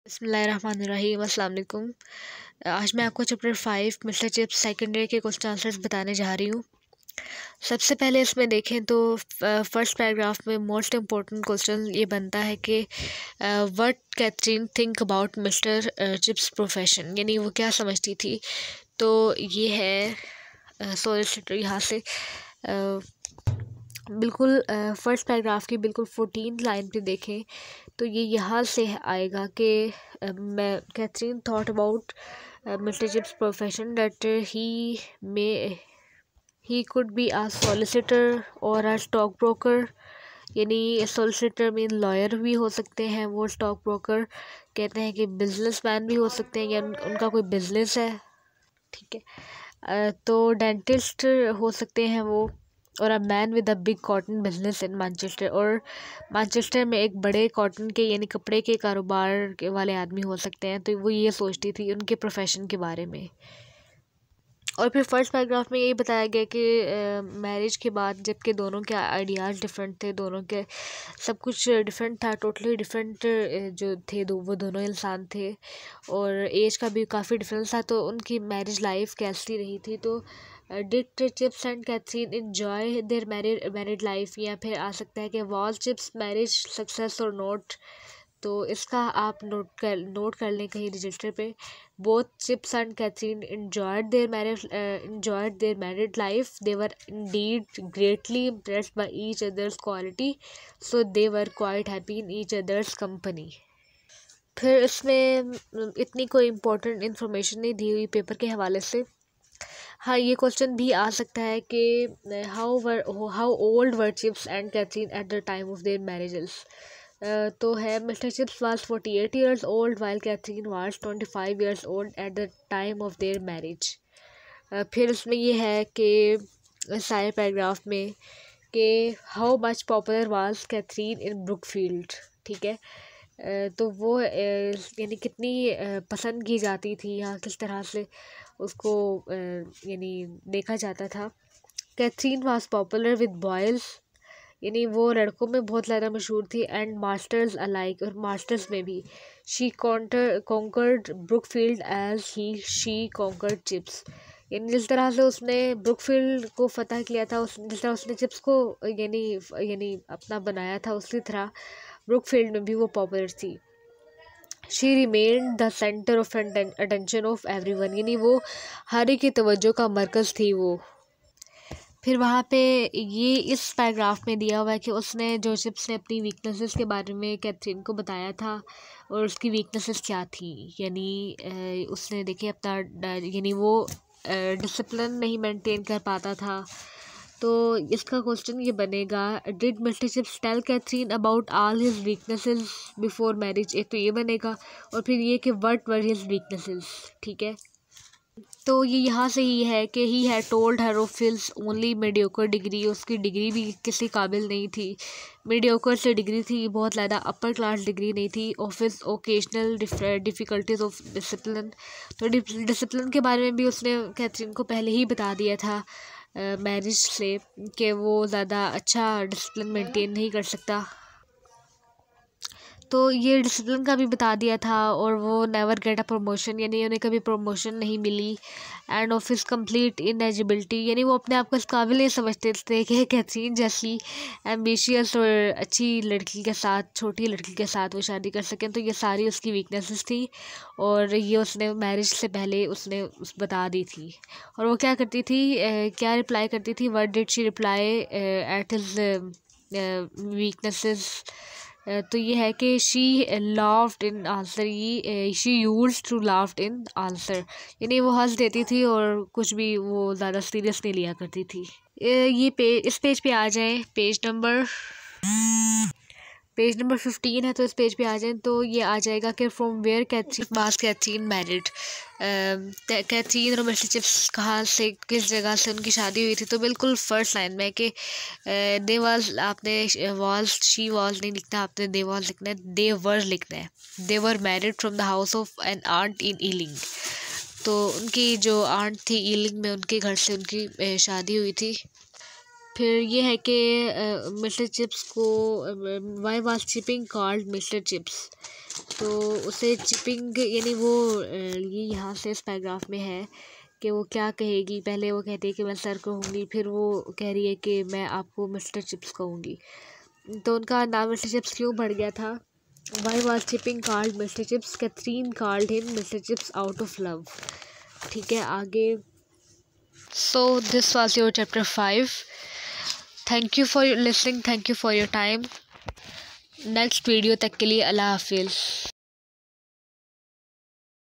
बिस्मिल्लाहिर्रहमानिर्रहीम अस्सलाम वालेकुम। आज मैं आपको चैप्टर 5 मिस्टर चिप्स सेकेंडरी के क्वेश्चन आंसर्स बताने जा रही हूँ। सबसे पहले इसमें देखें तो फर्स्ट पैराग्राफ में मोस्ट इम्पोर्टेंट क्वेश्चन ये बनता है कि what Catherine think about mister chips profession, यानी वो क्या समझती थी। तो ये है सोलिसिटर यहाँ से बिल्कुल फर्स्ट पैराग्राफ की बिल्कुल 14 लाइन पे देखें तो ये यहाँ से आएगा कि मैं Catherine thought about mister chips profession that he could be a solicitor और आ स्टॉक ब्रोकर। यानी सॉलिसिटर मीन लॉयर भी हो सकते हैं, वो स्टॉक ब्रोकर कहते हैं कि बिजनेसमैन भी हो सकते हैं या उनका कोई बिजनेस है, ठीक है। तो डेंटिस्ट हो सकते हैं वो, और a man with a big cotton business in Manchester, और मैनचेस्टर में एक बड़े कॉटन के यानी कपड़े के कारोबार के वाले आदमी हो सकते हैं। तो वो ये सोचती थी उनके प्रोफेशन के बारे में। और फिर फर्स्ट पैराग्राफ में यही बताया गया कि मैरिज के बाद जबकि दोनों के आइडियाज़ डिफरेंट थे, दोनों के सब कुछ डिफरेंट था, टोटली डिफरेंट जो थे वो दोनों इंसान थे और एज का भी काफ़ी डिफरेंस था। तो उनकी मैरिज लाइफ कैसी रही थी। तो did chips and Catherine enjoy their married life, या फिर आ सकता है कि वॉज चिप्स मैरिज सक्सेस और नॉट। तो इसका आप नोट कर लें कहीं रजिस्टर पे। Both chips and Catherine enjoyed their married life. They were indeed greatly impressed by each other's quality, so they were quite happy in each other's company. फिर इसमें इतनी कोई इम्पोर्टेंट इन्फॉर्मेशन नहीं दी हुई पेपर के हवाले से। हाँ, ये क्वेश्चन भी आ सकता है कि how old were chips and Catherine at the time of their marriages. तो है mister chips was 48 years old while Catherine was 25 years old at the time of their marriage. फिर उसमें ये है कि सारे पैराग्राफ में कि how much popular was Catherine in Brookfield, ठीक है। तो वो यानी कितनी पसंद की जाती थी या किस तरह से उसको यानी देखा जाता था। Catherine was popular with boys, यानी वो लड़कों में बहुत ज़्यादा मशहूर थी, एंड मास्टर्स अलाइक, और मास्टर्स में भी। She conquered Brookfield as she conquered chips, यानी जिस तरह से उसने ब्रुकफील्ड को फतह किया था, जिस तरह उसने चिप्स को यानी यानी अपना बनाया था, उसी तरह ब्रुकफील्ड में भी वो पॉपुलर थी। She remain the centre of attention of everyone, यानी वो हर एक की तवज्जो का मरकज़ थी वो। फिर वहाँ पे ये इस पैराग्राफ में दिया हुआ है कि उसने जो चिप्स ने अपनी वीकनेसेस के बारे में कैथरीन को बताया था और उसकी वीकनेसेस क्या थी। यानी उसने देखिए अपना यानी वो डिसिप्लिन नहीं मेंटेन कर पाता था। तो इसका क्वेश्चन ये बनेगा, did mister chips tell Catherine about all his weaknesses before marriage. एक तो ये बनेगा, और फिर ये कि व्हाट वर हिज वीकनेसेस, ठीक है। तो ये यहाँ से ही है कि he had told her of his only mediocre degree, उसकी डिग्री भी किसी काबिल नहीं थी, मीडियोकर से डिग्री थी, बहुत ज़्यादा अपर क्लास डिग्री नहीं थी। Of his occasional difficulties of discipline, तो डिसिप्लिन के बारे में भी उसने कैथरीन को पहले ही बता दिया था मैरिज से कि वो ज़्यादा अच्छा डिसिप्लिन मेंटेन नहीं कर सकता। तो ये डिसिप्लिन का भी बता दिया था, और वो नेवर गेट अ प्रमोशन, यानी उन्हें कभी प्रमोशन नहीं मिली। एंड ऑफिस कंप्लीट इनएजिबिलिटी, यानी वो अपने आप को इस काबिल नहीं समझते थे कि कैथरीन जैसी एम्बिशियस और अच्छी लड़की के साथ, छोटी लड़की के साथ वो शादी कर सकें। तो ये सारी उसकी वीकनेसेस थी, और ये उसने मैरिज से पहले उसने बता दी थी। और वो क्या करती थी, क्या रिप्लाई करती थी, what did she reply at his weaknesses. तो ये है कि शी लाफ्ड इन आंसर, ये she used to laughed in answer, यानी वो हंस देती थी और कुछ भी वो ज़्यादा सीरियस नहीं लिया करती थी। ये इस पेज पे आ जाएं, पेज नंबर 15 है, तो इस पेज पे आ जाएं तो ये आ जाएगा कि from where Catherine married. Catherine और मिस्टर चिप्स कहाँ से, किस जगह से उनकी शादी हुई थी। तो बिल्कुल फर्स्ट लाइन में कि दे वाज, आपने वाज शी वाज नहीं लिखना, आपने दे वाज लिखना है, दे वर लिखना है। They were married from the house of an aunt in Ealing, तो उनकी जो आंट थी ईलिंग में, उनके घर से उनकी शादी हुई थी। फिर ये है कि मिस्टर चिप्स को why was chipping called mister chips. तो उसे चिपिंग यानी वो ये यहाँ से इस पैराग्राफ में है कि वो क्या कहेगी। पहले वो कहती है कि मैं सर कहूँगी, फिर वो कह रही है कि मैं आपको मिस्टर चिप्स कहूँगी। तो उनका नाम मिस्टर चिप्स क्यों बढ़ गया था? Why was Chipping called mister chips? Catherine called him mister chips out of love. ठीक है, आगे। So this was your chapter 5। Thank you for listening, thank you for your time. Next video तक के लिए अल्लाह हाफिज़।